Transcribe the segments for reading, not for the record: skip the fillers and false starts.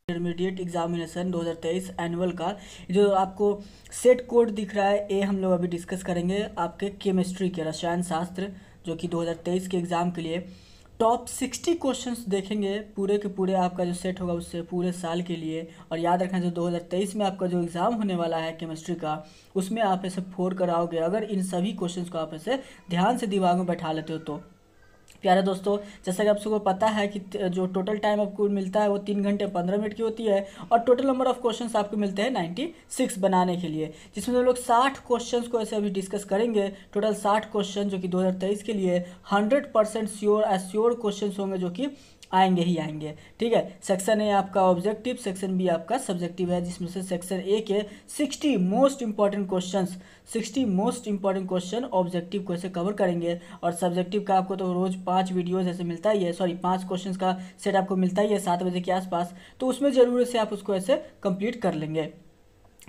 Intermediate examination 2023 annual का जो आपको सेट कोड दिख रहा है, ये हम लोग अभी डिस्कस करेंगे आपके केमिस्ट्री के रसायन शास्त्र जो कि 2023 के एग्ज़ाम के लिए टॉप 60 क्वेश्चंस देखेंगे पूरे के पूरे। आपका जो सेट होगा उससे पूरे साल के लिए। और याद रखना जो 2023 में आपका जो एग्ज़ाम होने वाला है केमिस्ट्री का, उसमें आप ऐसे 4 कराओगे अगर इन सभी क्वेश्चंस को आप ऐसे ध्यान से दिमाग में बैठा लेते हो तो। प्यारे दोस्तों, जैसा कि आप सबको पता है कि जो टोटल टाइम आपको मिलता है वो 3 घंटे 15 मिनट की होती है और टोटल नंबर ऑफ क्वेश्चंस आपको मिलते हैं 96 बनाने के लिए, जिसमें हम लोग 60 क्वेश्चंस को ऐसे अभी डिस्कस करेंगे। टोटल 60 क्वेश्चन जो कि 2023 के लिए 100% श्योर क्वेश्चंस होंगे जो कि आएंगे ही आएंगे। ठीक है, सेक्शन ए आपका ऑब्जेक्टिव, सेक्शन बी आपका सब्जेक्टिव है, जिसमें से सेक्शन ए के 60 मोस्ट इंपॉर्टेंट क्वेश्चन ऑब्जेक्टिव को ऐसे कवर करेंगे। और सब्जेक्टिव का आपको तो रोज़ 5 वीडियोज़ ऐसे मिलता ही है, 5 क्वेश्चन का सेट आपको मिलता ही है 7 बजे के आसपास, तो उसमें ज़रूर से आप उसको ऐसे कंप्लीट कर लेंगे।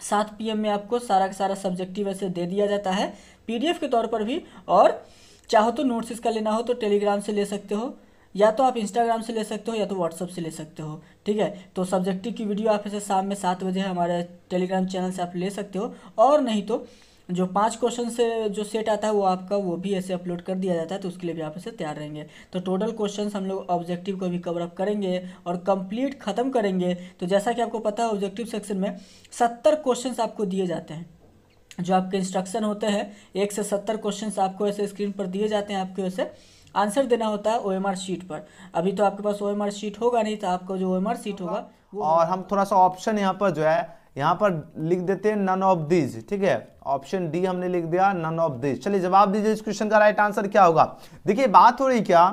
7 PM में आपको सारा का सारा सब्जेक्टिव ऐसे दे दिया जाता है PDF के तौर पर भी। और चाहो तो नोट्स इसका लेना हो तो टेलीग्राम से ले सकते हो, या तो आप इंस्टाग्राम से ले सकते हो, या तो व्हाट्सअप से ले सकते हो। ठीक है, तो सब्जेक्टिव की वीडियो आप ऐसे शाम में 7 बजे हमारे टेलीग्राम चैनल से आप ले सकते हो। और नहीं तो जो 5 क्वेश्चन से जो सेट आता है वो भी ऐसे अपलोड कर दिया जाता है, तो उसके लिए भी आप ऐसे तैयार रहेंगे। तो टोटल क्वेश्चंस हम लोग ऑब्जेक्टिव को भी कवर अप करेंगे और कंप्लीट ख़त्म करेंगे। तो जैसा कि आपको पता है ऑब्जेक्टिव सेक्शन में 70 क्वेश्चंस आपको दिए जाते हैं। जो आपके इंस्ट्रक्शन होते हैं 1 से 70 क्वेश्चंस आपको ऐसे स्क्रीन पर दिए जाते हैं, आपको ऐसे आंसर देना होता है OMR शीट पर। अभी तो आपके पास OMR शीट होगा नहीं, तो आपका जो OMR शीट होगा वो, और हम थोड़ा सा ऑप्शन यहाँ पर जो है यहाँ पर लिख देते हैं नन ऑफ दीज। ठीक है, ऑप्शन डी हमने लिख दिया नन ऑफ दीज। चलिए जवाब दीजिए इस क्वेश्चन का राइट आंसर क्या होगा। देखिए बात हो रही क्या,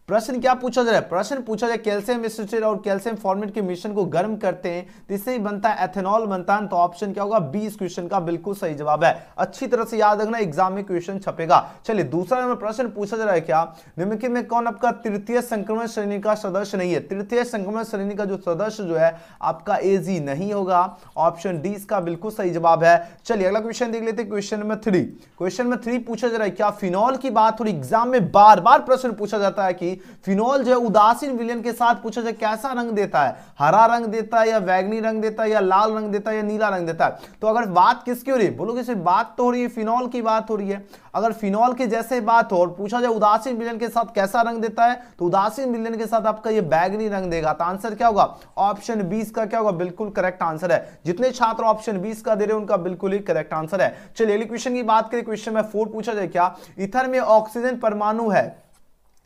प्रश्न क्या पूछा जा रहा है, प्रश्न पूछा जाए कैल्शियम एसिटेट और कैल्शियम फॉर्मेट के मिश्रण को गर्म करते हैं तो इससे ही बनता है एथेनॉल बनता है। तो ऑप्शन क्या होगा, बी इस क्वेश्चन का बिल्कुल सही जवाब है। अच्छी तरह से याद रखना, एग्जाम में क्वेश्चन छपेगा। चलिए दूसरा नंबर प्रश्न पूछा जा रहा है क्या, निम्नलिखित में कौन आपका तृतीय संक्रमण श्रेणी का सदस्य नहीं है। तृतीय संक्रमण श्रेणी का जो सदस्य जो है आपका AG नहीं होगा। ऑप्शन डी इसका बिल्कुल सही जवाब है। चलिए अगला क्वेश्चन देख लेते हैं, क्वेश्चन नंबर 3। क्वेश्चन नंबर 3 पूछा जा रहा है क्या, फिनॉल की बात थोड़ी एग्जाम में बार बार प्रश्न पूछा जाता है कि फिनॉल जो है उदासीन विलयन के साथ पूछा जाए कैसा रंग देता है, हरा रंग देता है या बैगनी रंग देता है या लाल रंग देता है या नीला रंग देता है। तो अगर बात किसकी हो रही है, बोलोगे सिर्फ बात तो हो रही है फिनॉल की बात हो रही है। अगर फिनॉल के जैसे बात हो और पूछा जाए उदासीन विलयन के साथ कैसा रंग देता है, तो उदासीन विलयन के साथ आपका ये बैगनी रंग देगा। तो आंसर क्या होगा, ऑप्शन 20 का क्या होगा, बिल्कुल करेक्ट आंसर है। जितने छात्र ऑप्शन 20 का दे रहे हैं उनका बिल्कुल ही करेक्ट आंसर है। चलिए अगले क्वेश्चन की बात करें, क्वेश्चन में 4 पूछा जाए क्या, ईथर में ऑक्सीजन परमाणु है,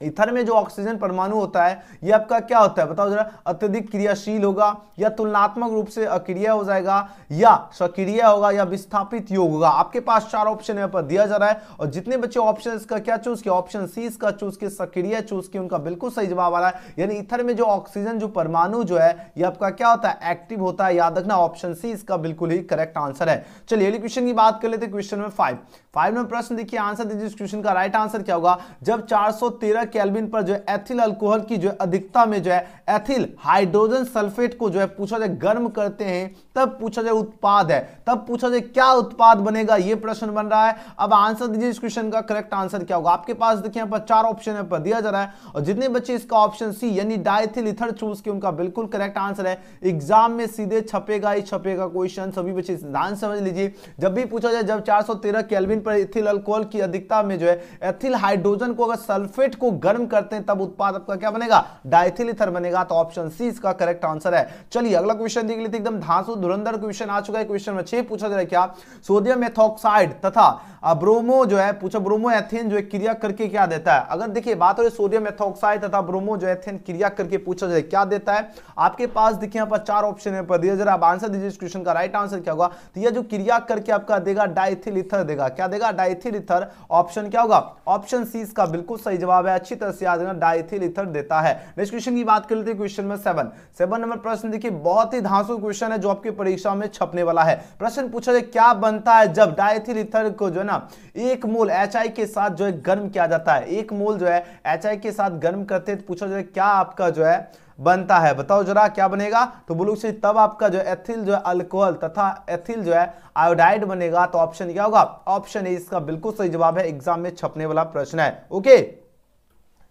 ईथर में जो ऑक्सीजन परमाणु होता है ये आपका क्या होता है बताओ जरा, अत्यधिक क्रियाशील होगा या तुलनात्मक रूप से अक्रिय हो जाएगा या सक्रिय होगा या विस्थापित योग होगा। आपके पास 4 ऑप्शन यहाँ पर दिया जा रहा है और जितने बच्चे ऑप्शन का क्या चूज किया, ऑप्शन सी इसका चूज किया, सक्रिय चूज किया, उनका बिल्कुल सही जवाब आ रहा है। यानी ईथर में जो ऑक्सीजन जो परमाणु जो है ये आपका क्या होता है, एक्टिव होता है। याद रखना ऑप्शन सी इसका बिल्कुल ही करेक्ट आंसर है। चलिए अगले क्वेश्चन की बात कर लेते हैं, क्वेश्चन नंबर 5 में प्रश्न देखिए, आंसर दीजिए इस क्वेश्चन का राइट आंसर क्या होगा। जब 413 केल्विन पर जो एथिल अल्कोहल की जो अधिकता में जो है एथिल हाइड्रोजन सल्फेट को जो है पूछा जाए गर्म करते हैं, तब पूछा जाए उत्पाद है, तब पूछा जाए क्या उत्पाद बनेगा, ये प्रश्न बन रहा है। अब आंसर दीजिए इस क्वेश्चन का करेक्ट आंसर क्या होगा। आपके पास देखिए यहाँ पर 4 ऑप्शन यहाँ पर दिया जा रहा है और जितने बच्चे इसका ऑप्शन सी यानी डाइथिल ईथर चूज किए उनका बिल्कुल करेक्ट आंसर है। एग्जाम में सीधे छपेगा ही छपेगा क्वेश्चन, सभी बच्चे ध्यान समझ लीजिए। जब भी पूछा जाए जब 413 केल्विन पर एथिल अल्कोहल की अधिकता में जो है एथिल हाइड्रोजन को अगर सल्फेट को गर्म करते हैं तब उत्पाद आपका क्या बनेगा, डाइथिल ईथर बनेगा। तो ऑप्शन सी इसका करेक्ट आंसर है। चलिए अगला क्वेश्चन देख लेते हैं, एकदम धांसू धुरंधर क्वेश्चन आ चुका है। क्वेश्चन में 6 पूछा जा रहा है क्या, सोडियम मेथॉक्साइड तथा ब्रोमो जो है पूछा ब्रोमो एथेन जो है क्रिया करके क्या देता है। अगर देखिए बात हो रही सोडियम मेथॉक्साइड तथा ब्रोमो जो एथेन क्रिया करके पूछा जाए क्या देता है। आपके पास देखिए यहाँ पर 4 ऑप्शन है पर दिया जा रहा है। आप आंसर दीजिए इस क्वेश्चन का राइट आंसर क्या होगा। तो यह जो क्रिया करके आपका देगा डाइथिल ईथर देगा, क्या देगा, डाइथिल ईथर। ऑप्शन क्या होगा, ऑप्शन सी इसका बिल्कुल सही जवाब है। अच्छी तरह से याद रखना, डाइथिल ईथर देता है। नेक्स्ट क्वेश्चन की बात कर लेते हैं, क्वेश्चन में 7 नंबर प्रश्न देखिए, बहुत ही धांसू क्वेश्चन है जो आपकी परीक्षा में छपने वाला है। प्रश्न पूछा जाए क्या बनता है जब डाइथिल ईथर को जो है ना 1 मोल HI के साथ जो है गर्म किया जाता है। 1 मोल जो है HI के साथ गर्म करते हैं तो पूछा जाए क्या आपका जो है बनता है, बताओ जरा क्या बनेगा। तो बोलो से तब आपका जो एथिल जो है अल्कोहल तथा एथिल जो है आयोडाइड बनेगा। तो ऑप्शन क्या होगा, ऑप्शन ए इसका बिल्कुल सही जवाब है। एग्जाम में छपने वाला प्रश्न है। ओके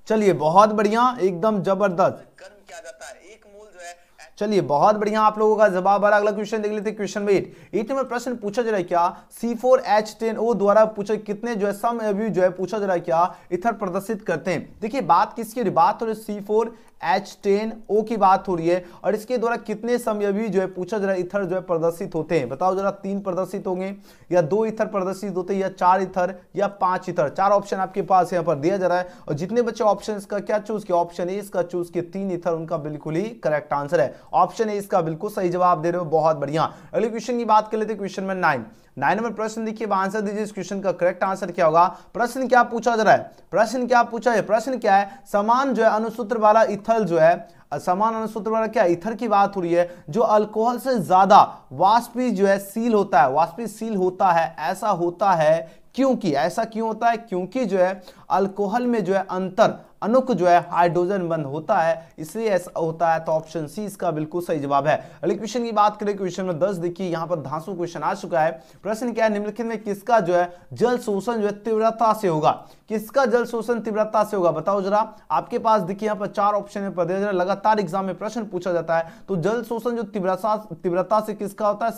चलिए बहुत बढ़िया, एकदम जबरदस्त। गर्म किया जाता है 1 मोल जो है चलिए बहुत बढ़िया, आप लोगों का जवाब आ रहा। अगला क्वेश्चन देख लेते हैं, क्वेश्चन नंबर 8 नंबर प्रश्न पूछा जा रहा है क्या, C4H10O द्वारा पूछा कितने जो है सम अवयव जो है पूछा जा रहा है क्या इथर प्रदर्शित करते हैं। देखिए बात किसकी हो रही, बात हो रही C4H10O की बात हो रही है, और इसके द्वारा कितने समअवयवी जो है पूछा जा रहा है इथर जो है प्रदर्शित होते हैं। बताओ जरा, 3 प्रदर्शित होंगे या 2 इथर प्रदर्शित होते हैं या 4 इथर या 5 इथर। 4 ऑप्शन आपके पास यहाँ पर दिया जा रहा है, और जितने बच्चे ऑप्शन इसका क्या चूज किया, ऑप्शन ए इसका चूज किया 3 इथर, उनका बिल्कुल ही करेक्ट आंसर है। ऑप्शन ए इसका बिल्कुल सही जवाब दे रहे हो, बहुत बढ़िया। अगले क्वेश्चन की बात कर लेते हैं, क्वेश्चन में 9 नंबर प्रश्न देखिए, आंसर दीजिए इस क्वेश्चन का करेक्ट आंसर क्या होगा। प्रश्न क्या पूछा जा रहा है, प्रश्न क्या पूछा है, प्रश्न क्या है, समान जो है अनुसूत्र वाला इथर जो है, समान अनुसूत्र वाला क्या इथर की बात हो रही है, जो अल्कोहल से ज्यादा वाष्पशील होता है, वाष्पशील होता है। ऐसा होता है क्योंकि, ऐसा क्यों होता है, क्योंकि जो है अल्कोहल में जो है अंतर अणुक जो है हाइड्रोजन बंद होता है, इसलिए ऐसा होता है। तो ऑप्शन सी इसका बिल्कुल सही जवाब है। अगले क्वेश्चन की बात करें, क्वेश्चन में 10 देखिए, यहां पर धांसू क्वेश्चन आ चुका है। प्रश्न क्या है, निम्नलिखित में किसका जो है जल शोषण जो है तीव्रता से होगा, किसका जल शोषण तीव्रता से होगा, बताओ जरा। आपके पास देखिए यहाँ पर 4 ऑप्शन है, जरा लगातार एग्जाम में प्रश्न पूछा जाता है। तो जल शोषण जो तीव्रता से किसका होता है,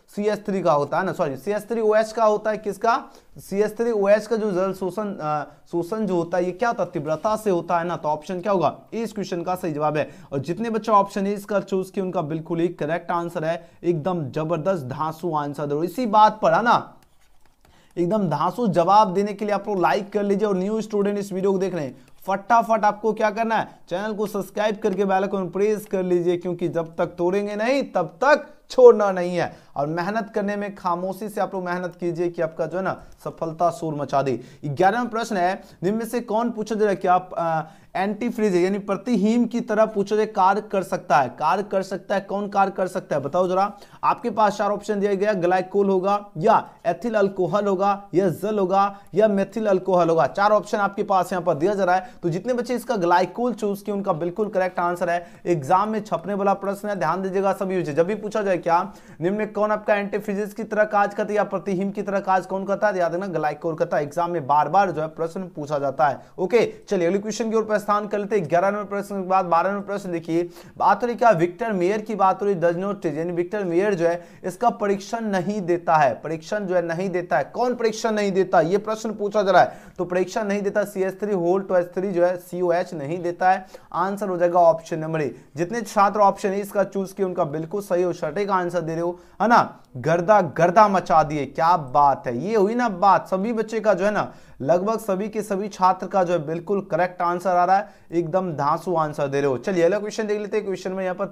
CH3 का होता है ना, सॉरी CH3OH का होता है, किसका, CH3OH का जो जल शोषण जो होता है ये क्या होता है, तीव्रता से होता है ना। तो ऑप्शन क्या होगा, इस क्वेश्चन का सही जवाब है। और जितने बच्चे ऑप्शन ए इसका चूज किए उनका बिल्कुल ही करेक्ट आंसर है, एकदम जबरदस्त धांसू आंसर दो। इसी बात पर है ना, एकदम धांसू जवाब देने के लिए आप लोग लाइक कर लीजिए, और न्यू स्टूडेंट इस वीडियो को देख रहे हैं फटाफट आपको क्या करना है, चैनल को सब्सक्राइब करके बेल आइकन प्रेस कर लीजिए, क्योंकि जब तक तोड़ेंगे नहीं तब तक छोड़ना नहीं है। और मेहनत करने में खामोशी से आप लोग मेहनत कीजिए कि आपका जो है ना सफलता शोर मचा दे। 11वां प्रश्न है, निम्न में से कौन पूछा जा रहा है कि आप एंटी फ्रीज यानी प्रतिहीम की तरह पूछा जाए कार्य कर सकता है, कार्य कर सकता है, कौन कार्य कर सकता है, बताओ जरा। आपके पास 4 ऑप्शन दिया गया, ग्लाइकोल होगा या एथिल अल्कोहल होगा या जल होगा या मेथिल अल्कोहल होगा। 4 ऑप्शन आपके पास यहाँ पर दिया जा रहा है। तो जितने बच्चे इसका ग्लाइकोल चूज किए उनका बिल्कुल करेक्ट आंसर है। एग्जाम में छपने वाला प्रश्न है, ध्यान दीजिएगा सभी। जब भी पूछा जाए क्या निम्न में कौन आपका एंटीफ्रीज की तरह कार्य करता है या प्रतिहीम की तरह कार्य कौन करता है, याद रखना ग्लाइकोल करता है। एग्जाम में बार बार जो है प्रश्न पूछा जाता है। ओके चलिए अगले क्वेश्चन की ओर प्रस्थान कर लेते हैं। 11 नंबर प्रश्न के बाद 12 नंबर प्रश्न देखिए, बात हो रही क्या, विक्टर मेयर की बात हो रही, डज नॉट टेस्ट यानी विक्टर मेयर जो है इसका परीक्षण नहीं देता है, परीक्षण जो है नहीं देता है। कौन परीक्षण नहीं देता, ये प्रश्न पूछा जा रहा है। तो परीक्षण नहीं देता, CH3 जो है COH नहीं देता है। आंसर हो जाएगा ऑप्शन नंबर ए। जितने छात्र ऑप्शन ए इसका चूज किए उनका बिल्कुल सही और सटीक आंसर दे रहे हो, है ना। गर्दा मचा दिए, क्या बात है, ये हुई ना बात। सभी बच्चे का जो है ना, लगभग सभी के सभी छात्र का जो है बिल्कुल करेक्ट आंसर आ रहा है, एकदम धांसू आंसर दे रहे हो। चलिए अगला क्वेश्चन देख लेते हैं। क्वेश्चन में यहाँ पर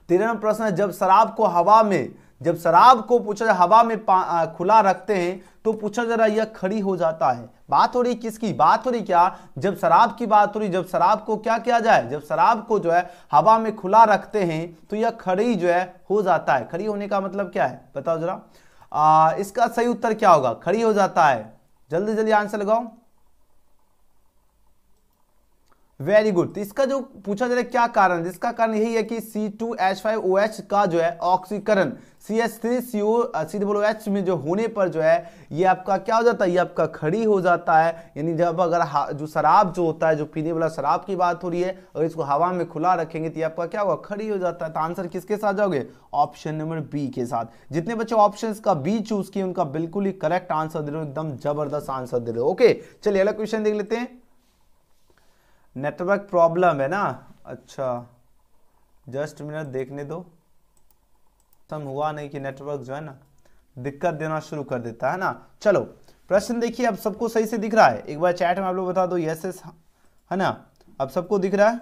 13वां प्रश्न है, जब शराब को हवा में, जब शराब को पूछा जाए हवा में खुला रखते हैं तो पूछा जा रहा है यह खड़ी हो जाता है। बात हो रही किसकी, बात हो रही क्या, जब शराब की बात हो रही, जब शराब को क्या किया जाए, जब शराब को जो है हवा में खुला रखते हैं तो यह खड़ी जो है हो जाता है। खड़ी होने का मतलब क्या है, बताओ जरा। इसका सही उत्तर क्या होगा, खड़ी हो जाता है। जल्दी जल्दी आंसर लगाओ। Very good. तो इसका जो पूछा जा रहा है क्या कारण, इसका कारण यही है कि C2H5OH का जो है ऑक्सीकरण CH3COOH में जो होने पर जो है ये आपका क्या हो जाता है, ये आपका खड़ी हो जाता है। यानी जब अगर जो शराब जो होता है, जो पीने वाला शराब की बात हो रही है, और इसको हवा में खुला रखेंगे तो ये आपका क्या होगा, खड़ी हो जाता है। तो आंसर किसके साथ जाओगे, ऑप्शन नंबर बी के साथ। जितने बच्चे ऑप्शन का बी चूज किए उनका बिल्कुल ही करेक्ट आंसर दे रहे हो, एकदम जबरदस्त आंसर दे रहे हो। ओके चलिए अगला क्वेश्चन देख लेते हैं। नेटवर्क प्रॉब्लम है ना, अच्छा जस्ट मिनट देखने दो। सम हुआ नहीं कि नेटवर्क जो है ना दिक्कत देना शुरू कर देता है ना। चलो प्रश्न देखिए, अब सबको सही से दिख रहा है, एक बार चैट में आप लोग बता दो यस है ना। अब सबको दिख रहा है,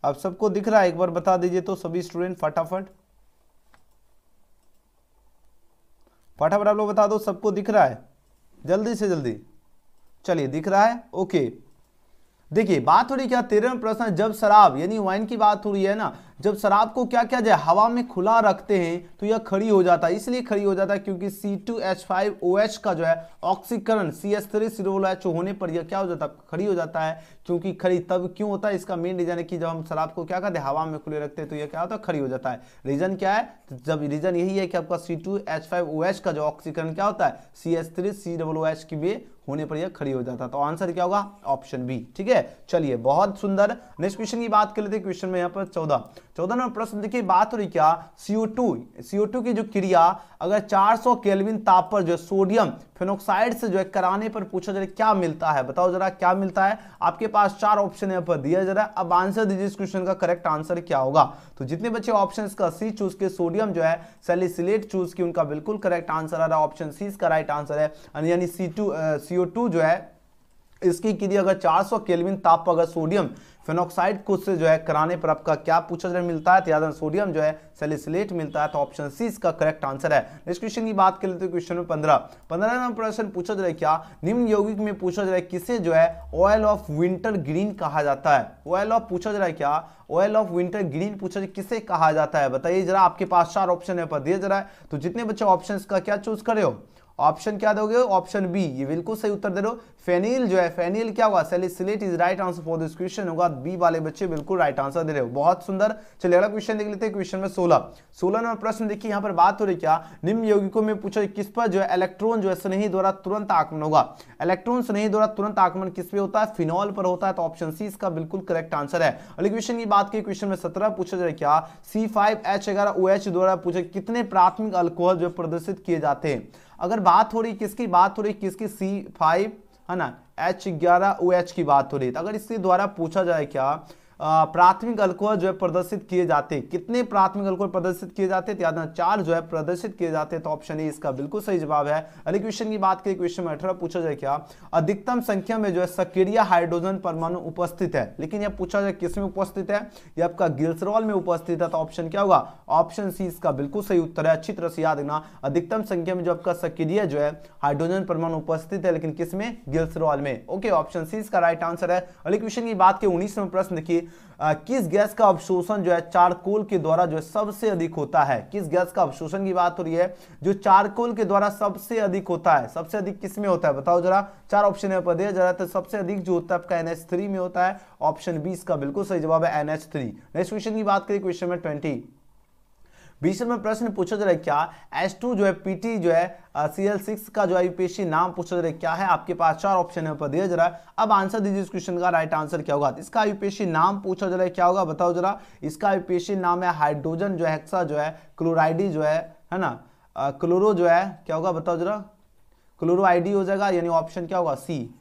अब सबको दिख रहा है, एक बार बता दीजिए तो सभी स्टूडेंट फटाफट आप लोग बता दो, सबको दिख रहा है, जल्दी से जल्दी। चलिए दिख रहा है, ओके। देखिए बात हो रही क्या, 13वां प्रश्न, जब शराब यानी वाइन की बात हो रही है ना, जब शराब को क्या किया जाए, हवा में खुला रखते हैं तो यह खड़ी हो जाता है। इसलिए खड़ी हो जाता है क्योंकि C2H5OH का जो है ऑक्सीकरण CH3COOH होने पर यह क्या हो जाता है, खड़ी हो जाता है। क्योंकि खड़ी तब क्यों होता है, इसका मेन रीजन है कि जब हम शराब को क्या करते हैं, हवा में खुले रखते हैं तो यह क्या होता है, खड़ी हो जाता है। रीजन क्या है, जब रीजन यही है कि आपका C2H5OH का जो ऑक्सीकरण क्या होता है, CH3COOH की में होने पर यह खड़ी हो जाता है। तो आंसर क्या होगा, ऑप्शन बी। ठीक है, चलिए बहुत सुंदर। नेक्स्ट क्वेश्चन की बात कर लेते हैं। क्वेश्चन में यहाँ पर 14 नंबर प्रश्न देखिए, बात हो रही क्या, CO2 की जो क्रिया अगर 400 केल्विन ताप पर जो सोडियम फेनोक्साइड से जो है कराने पर पूछा जाए क्या मिलता है, बताओ जरा क्या मिलता है। आपके पास 4 ऑप्शन यहाँ पर दिया जा रहा है। अब आंसर दीजिए इस क्वेश्चन का करेक्ट आंसर क्या होगा। तो जितने बच्चे ऑप्शन का सी चूज के, सोडियम जो है सैलिसिलेट चूज की, उनका बिल्कुल करेक्ट आंसर आ रहा है, ऑप्शन सी इसका राइट आंसर है। यानी CO2 जो है इसकी क्रिया अगर 400 केल्विन ताप पर अगर सोडियम फेनोक्साइड को से जो है कराने पर आपका क्या पूछा जाए मिलता है, तो याद सोडियम जो है सैलिसिलेट मिलता है। तो ऑप्शन सी इसका करेक्ट आंसर है। नेक्स्ट क्वेश्चन की बात कर लेते हैं। क्वेश्चन में 15 नंबर प्रश्न पूछा जाए क्या, निम्न यौगिक में पूछा जाए किसे जो है ऑयल ऑफ विंटर ग्रीन कहा जाता है। ऑयल ऑफ पूछा जाए क्या, ऑयल ऑफ विंटर ग्रीन पूछा जाए किसे कहा जाता है, बताइए जरा। आपके पास 4 ऑप्शन पर दिए जा रहा है। तो जितने बच्चे ऑप्शन का क्या चूज करे हो, ऑप्शन क्या दोगे, ऑप्शन बी, ये बिल्कुल सही उत्तर दे रहे हो। फेनिल जो है, फेनिल क्या होगा, salicylate is right answer for this question होगा। बी वाले बच्चे बिल्कुल राइट आंसर दे रहे हो, बहुत सुंदर। चलिए अगला क्वेश्चन देख लेते हैं। क्वेश्चन में 16 नंबर प्रश्न देखिए, यहाँ पर बात हो रही क्या, निम्न यौगिकों में पूछा किस पर जो है इलेक्ट्रॉन जो है स्नेही द्वारा तुरंत आक्रमण होगा। इलेक्ट्रॉन स्नेही द्वारा तुरंत आक्रमण किस पे होता है, फिनॉल पर होता है। तो ऑप्शन सी इसका बिल्कुल करेक्ट आंसर है। अगले क्वेश्चन की बात की, क्वेश्चन में 17 पूछा जाए क्या, C5H11OH द्वारा पूछे कितने प्राथमिक अल्कोहल जो प्रदर्शित किए जाते हैं। अगर बात हो रही किसकी, बात हो रही किसकी, C5 है ना H11OH की बात हो रही है। तो अगर इसके द्वारा पूछा जाए क्या, प्राथमिक अल्कोहल जो है प्रदर्शित किए जाते हैं, कितने प्राथमिक अल्कोहल प्रदर्शित किए जाते हैं, तो याद 4 जो है प्रदर्शित किए जाते हैं। तो ऑप्शन ए इसका बिल्कुल सही जवाब है। अगले क्वेश्चन की बात करें, क्वेश्चन में 18 पूछा जाए क्या, अधिकतम संख्या में जो है सक्रिय हाइड्रोजन परमाणु उपस्थित है। लेकिन यह पूछा जाए किस में उपस्थित है, यह आपका ग्लिसरॉल में उपस्थित है। तो ऑप्शन क्या होगा, ऑप्शन सी इसका बिल्कुल सही उत्तर है। अच्छी तरह से याद रखना, अधिकतम संख्या में जो आपका सक्रिय जो है हाइड्रोजन परमाणु उपस्थित है, लेकिन किस में, ग्लिसरॉल में। ओके, ऑप्शन सी इसका राइट आंसर है। अगले क्वेश्चन की बात करें, 19 नंबर प्रश्न देखिए, किस गैस का अवशोषण जो है चारकोल के द्वारा जो है सबसे अधिक होता है। किस गैस का अवशोषण की बात हो रही है जो चारकोल के द्वारा सबसे अधिक होता है। सबसे अधिक किस में होता है, बताओ जरा। 4 ऑप्शन है पर दिया जा रहा है। तो सबसे अधिक जो होता है आपका NH3 में होता है। ऑप्शन बी इसका बिल्कुल सही जवाब है, NH3। नेक्स्ट क्वेश्चन की बात करें, क्वेश्चन में 20 में प्रश्न पूछा जा रहा है क्या, H2 जो है PT जो है Cl6 का जो आयुपेशी नाम पूछा जा रहा है क्या है। आपके पास 4 ऑप्शन है पर दिया जा रहा है। अब आंसर दीजिए इस क्वेश्चन का राइट आंसर क्या होगा। इसका आयुपेशी नाम पूछा जा रहा है क्या होगा, बताओ जरा। इसका आयुपेशी नाम है हाइड्रोजन जो है हेक्सा जो है क्लोराइडी जो है ना, क्लोरो जो है क्या होगा, बताओ जरा। क्लोरो आईडी हो जाएगा, यानी ऑप्शन क्या होगा, सी।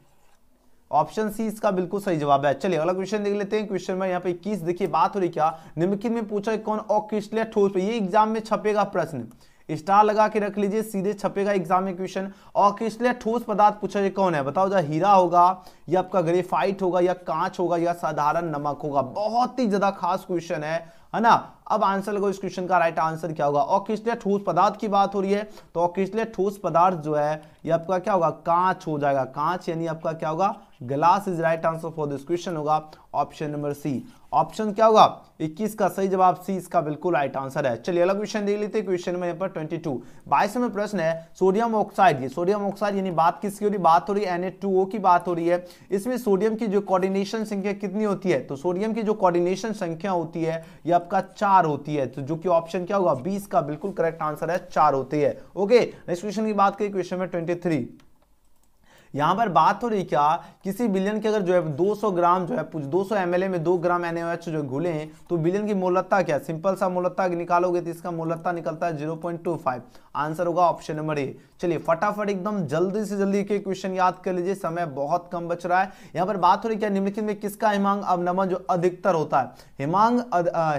ऑप्शन सी इसका बिल्कुल सही जवाब है। चलिए अगला क्वेश्चन देख लेते हैं। क्वेश्चन में यहाँ पे 21 देखिए, बात हो रही क्या, निम्नलिखित में पूछा है कौन अक्रिस्टलीय ठोस, ये एग्जाम में छपेगा प्रश्न, स्टार लगा के रख लीजिए, सीधे छपेगा एग्जाम में क्वेश्चन। अक्रिस्टलीय ठोस पदार्थ पूछा है कौन है, बताओ जरा। हीरा होगा या आपका ग्रेफाइट होगा या कांच होगा या साधारण नमक होगा। बहुत ही ज्यादा खास क्वेश्चन है ना। अब आंसर लगो इस क्वेश्चन का राइट आंसर क्या होगा। अक्रिस्टलीय ठोस पदार्थ की बात हो रही है, तो अक्रिस्टलीय ठोस पदार्थ जो है ये आपका क्या होगा, कांच हो जाएगा। कांच यानी आपका क्या होगा, glass is right answer for this question होगा, ऑप्शन नंबर सी। ऑप्शन क्या होगा, 21 का सही जवाब सी इसका बिल्कुल राइट आंसर है। चलिए अगला क्वेश्चन देख लेते हैं। क्वेश्चन में यहाँ पर 22 में प्रश्न है सोडियम ऑक्साइड। ये सोडियम ऑक्साइड यानी बात किसकी हो रही, बात हो रही है Na2O की बात हो रही है। इसमें सोडियम की जो कोऑर्डिनेशन संख्या कितनी होती है, तो सोडियम की जो कोऑर्डिनेशन संख्या होती है ये आपका 4 होती है। तो जो कि ऑप्शन क्या होगा, 20 का बिल्कुल करेक्ट आंसर है, 4 होती है। ओके, नेक्स्ट क्वेश्चन की बात करें। क्वेश्चन में 23 यहां पर बात हो रही क्या, किसी विलयन के अगर जो है 200 ग्राम जो है 200 ml में 2 ग्राम NaOH जो घुले हैं, तो विलयन की मोलकता क्या, सिंपल सा मोलकता निकालोगे तो इसका मोलकता निकलता है 0.25। आंसर होगा ऑप्शन नंबर ए। चलिए फटाफट एकदम जल्दी से जल्दी के क्वेश्चन याद कर लीजिए, समय बहुत कम बच रहा है। यहाँ पर बात हो रही क्या, निम्नलिखित में किसका हिमांक अवनमन जो अधिकतर होता है।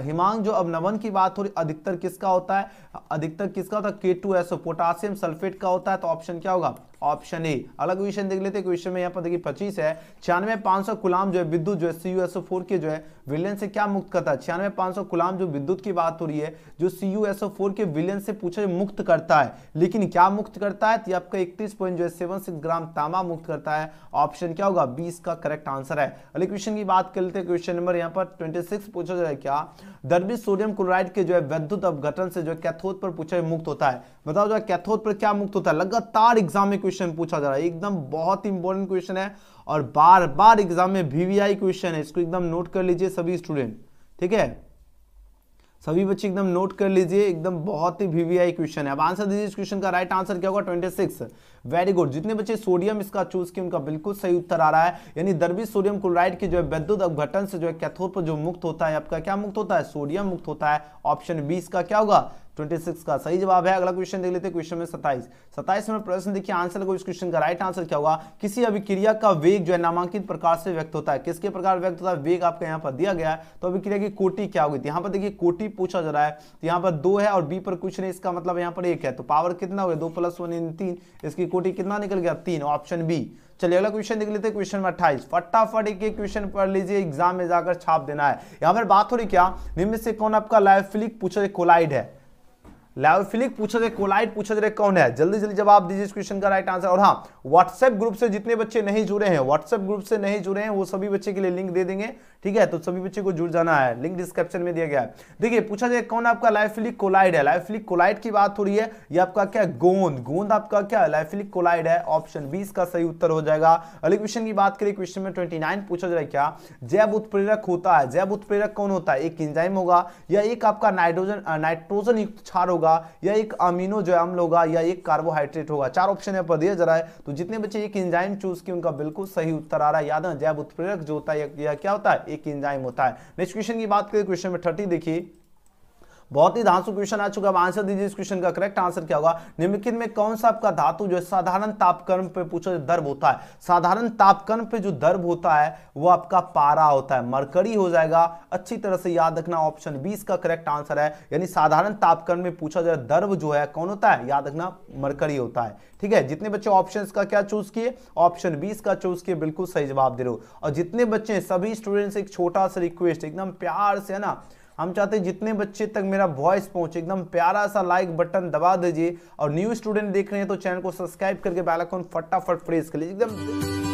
हिमांक जो अवनमन की बात हो रही, अधिकतर किसका होता है, अधिकतर किसका होता है, K2SO पोटासियम सल्फेट का होता है। तो ऑप्शन क्या होगा, ऑप्शन ए। अगला क्वेश्चन देख लेते हैं। क्वेश्चन में यहाँ पर देखिए 25 है, 96,500 कूलाम जो है विद्युत जो है CuSO4 के जो है विलयन से क्या मुक्त करता है। 96,500 कूलाम जो विद्युत की बात हो रही है, जो CuSO4 के विलयन से पूछा मुक्त करता है, लेकिन क्या मुक्त करता है, तो आपका 31.76 ग्राम तांबा मुक्त करता है। ऑप्शन क्या होगा, 20 का करेक्ट आंसर है। अगले क्वेश्चन की बात कर लेते हैं। क्वेश्चन नंबर यहाँ पर 26 पूछा जा रहा है, क्या द्रवित सोडियम क्लोराइड के जो है विद्युत अपघटन से जो है कैथोड पर पूछा मुक्त होता है। बताओ जो है कैथोड पर क्या मुक्त होता है। लगातार एग्जाम में क्वेश्चन पूछा जा रहा है, एकदम बहुत इंपॉर्टेंट क्वेश्चन है और बार बार एग्जाम में VVI क्वेश्चन है, इसको एकदम नोट कर लीजिए सभी स्टूडेंट, ठीक है, सभी बच्चे एकदम नोट कर लीजिए, एकदम बहुत ही VVI क्वेश्चन है। अब आंसर दीजिए इस क्वेश्चन का। राइट आंसर क्या होगा, 26। Very good. जितने बच्चे सोडियम इसका चूज किए उनका बिल्कुल सही उत्तर आ रहा है, यानी द्रवित सोडियम क्लोराइड के जो है विद्युत अपघटन से जो है कैथोड पर जो मुक्त होता है, आपका क्या मुक्त होता है, सोडियम मुक्त होता है। ऑप्शन 20 का क्या होगा, 26 का सही जवाब है। अगला क्वेश्चन देख लेते हैं। क्वेश्चन में 27 में प्रश्न देखिए, आंसर को इस क्वेश्चन का राइट आंसर क्या होगा। किसी अभिक्रिया का वेग जो है नामांकित प्रकार से व्यक्त होता है। किसके प्रकार व्यक्त होता है, वेग आपका यहाँ पर दिया गया है, तो अभिक्रिया की कोटि क्या होगी। यहाँ पर देखिए कोटि पूछा जा रहा है, तो यहाँ पर 2 है और बी पर कुछ नहीं, इसका मतलब यहाँ पर 1 है, तो पावर कितना हो गया, 2 + 1 = 3, इसकी कोटि कितना निकल गया, 3। Option B. चलिए अगला क्वेश्चन देख लेते हैं। क्वेश्चन में 28, फटाफट एक क्वेश्चन पढ़ लीजिए, एग्जाम में जाकर छाप देना है। यहाँ पर बात हो रही क्या, निम्न में से कौन आपका लायोफिलिक पूछा कोलाइड है। लायोफिलिक पूछा जाए, कोलाइड पूछा जाए, कौन है, जल्दी जल्दी जवाब दीजिए इस क्वेश्चन का राइट आंसर। और हाँ, व्हाट्सएप ग्रुप से जितने बच्चे नहीं जुड़े हैं, व्हाट्सएप ग्रुप से नहीं जुड़े हैं, वो सभी बच्चे के लिए लिंक दे देंगे, ठीक है, तो सभी बच्चे को जुड़ जाना है, लिंक डिस्क्रिप्शन में दिया गया है। देखिए पूछा जाए कौन आपका लायोफिलिक कोलाइड है। लायोफिलिक कोलाइड की बात हो रही है, ये आपका क्या, गोंद आपका क्या लायोफिलिक कोलाइड है। ऑप्शन 20 का सही उत्तर हो जाएगा। अगले क्वेश्चन की बात करें। क्वेश्चन में 29 पूछा जाए, क्या जैव उत्प्रेरक होता है। जैव उत्प्रेरक कौन होता है, एक एंजाइम होगा, या एक आपका नाइट्रोजन युक्त क्षार होगा, या एक अमीनो जो अम्ल होगा, या एक कार्बोहाइड्रेट होगा। 4 ऑप्शन यहाँ पर दिया जा रहा है, तो जितने बच्चे एक एंजाइम चूज किए उनका बिल्कुल सही उत्तर आ रहा है। याद है, जैव उत्प्रेरक जो होता है यह क्या होता है, एक एंजाइम होता है। नेक्स्ट क्वेश्चन की बात करें। क्वेश्चन में 30 देखिए, बहुत ही धांसू क्वेश्चन आ चुका है। आंसर दीजिए इस क्वेश्चन का करेक्ट आंसर क्या होगा। निम्नलिखित में कौन सा आपका धातु जो है साधारण तापक्रम पे पूछा दर्व होता है। साधारण तापक्रम पे जो दर्व होता है वो आपका पारा होता है, मरकरी हो जाएगा। अच्छी तरह से याद रखना, ऑप्शन 20 का करेक्ट आंसर है, यानी साधारण तापक्रम में पूछा जाए दर्व जो है कौन होता है, याद रखना मरकरी होता है, ठीक है। जितने बच्चे ऑप्शंस का क्या चूज किए, ऑप्शन 20 का चूज किए, बिल्कुल सही जवाब दे रहे हो। और जितने बच्चे, सभी स्टूडेंट्स एक छोटा सा रिक्वेस्ट, एकदम प्यार से, है ना, हम चाहते हैं जितने बच्चे तक मेरा वॉइस पहुंचे, एकदम प्यारा सा लाइक बटन दबा दीजिए। और न्यू स्टूडेंट देख रहे हैं तो चैनल को सब्सक्राइब करके बेल आइकन फटाफट प्रेस कर लीजिए एकदम।